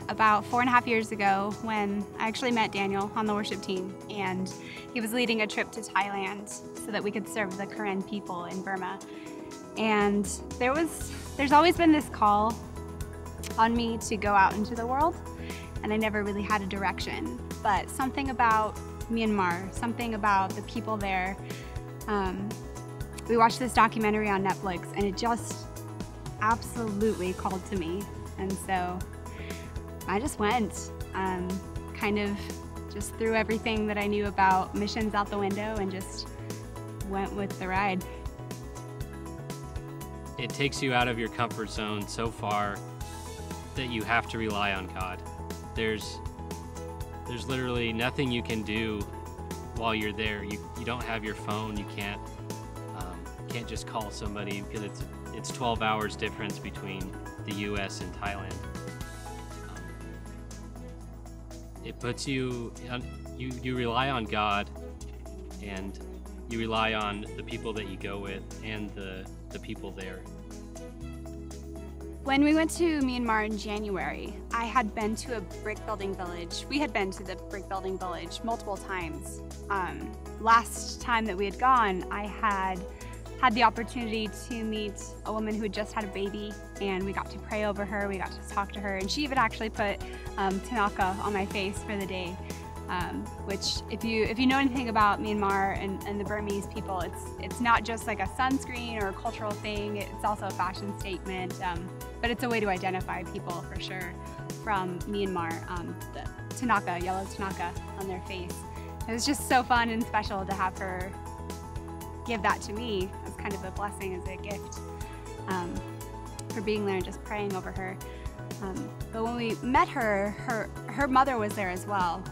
about 4.5 years ago when I actually met Daniel on the worship team, and he was leading a trip to Thailand so that we could serve the Karen people in Burma. And there's always been this call on me to go out into the world, and I never really had a direction. But something about Myanmar, something about the people there, we watched this documentary on Netflix, and it just absolutely called to me. And so I just went, kind of just threw everything that I knew about missions out the window and just went with the ride. It takes you out of your comfort zone so far that you have to rely on God. There's literally nothing you can do while you're there. You don't have your phone. You can't just call somebody because it's 12 hours difference between the U.S. and Thailand. It puts you rely on God, and you rely on the people that you go with and the people there. When we went to Myanmar in January, I had been to a brick building village. We had been to the brick building village multiple times. Last time that we had gone, I had the opportunity to meet a woman who had just had a baby, and we got to pray over her, we got to talk to her, and she even actually put Tanaka on my face for the day, which if you know anything about Myanmar and the Burmese people, it's not just like a sunscreen or a cultural thing, it's also a fashion statement, but it's a way to identify people for sure from Myanmar, the Tanaka, yellow Tanaka on their face. It was just so fun and special to have her give that to me as kind of a blessing, as a gift, for being there and just praying over her. But when we met her, her mother was there as well.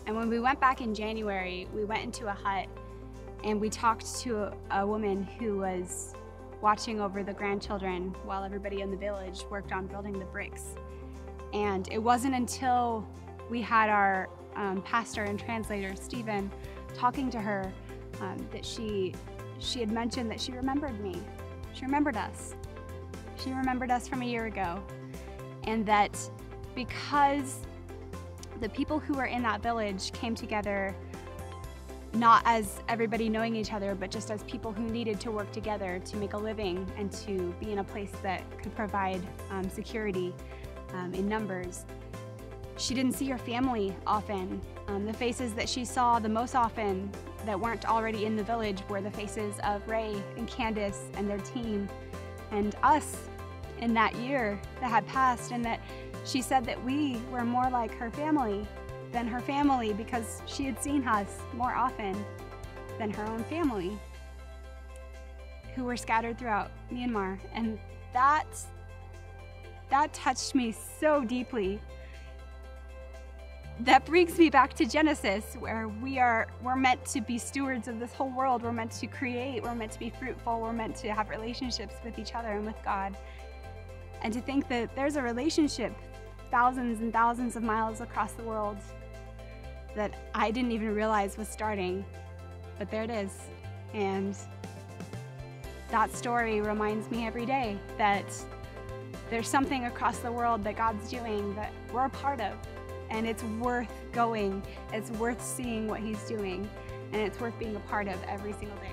And when we went back in January, we went into a hut and we talked to a woman who was watching over the grandchildren while everybody in the village worked on building the bricks. And it wasn't until we had our pastor and translator, Stephen, talking to her that she had mentioned that she remembered me. She remembered us. She remembered us from a year ago. And that because the people who were in that village came together not as everybody knowing each other, but just as people who needed to work together to make a living and to be in a place that could provide security in numbers. She didn't see her family often. The faces that she saw the most often that weren't already in the village were the faces of Ray and Candace and their team and us in that year that had passed, and that she said that we were more like her family than her family because she had seen us more often than her own family who were scattered throughout Myanmar. And that touched me so deeply. That brings me back to Genesis, where we're meant to be stewards of this whole world. We're meant to create, we're meant to be fruitful, we're meant to have relationships with each other and with God. And to think that there's a relationship thousands and thousands of miles across the world that I didn't even realize was starting, but there it is. And that story reminds me every day that there's something across the world that God's doing that we're a part of. And it's worth going, it's worth seeing what He's doing, and it's worth being a part of every single day.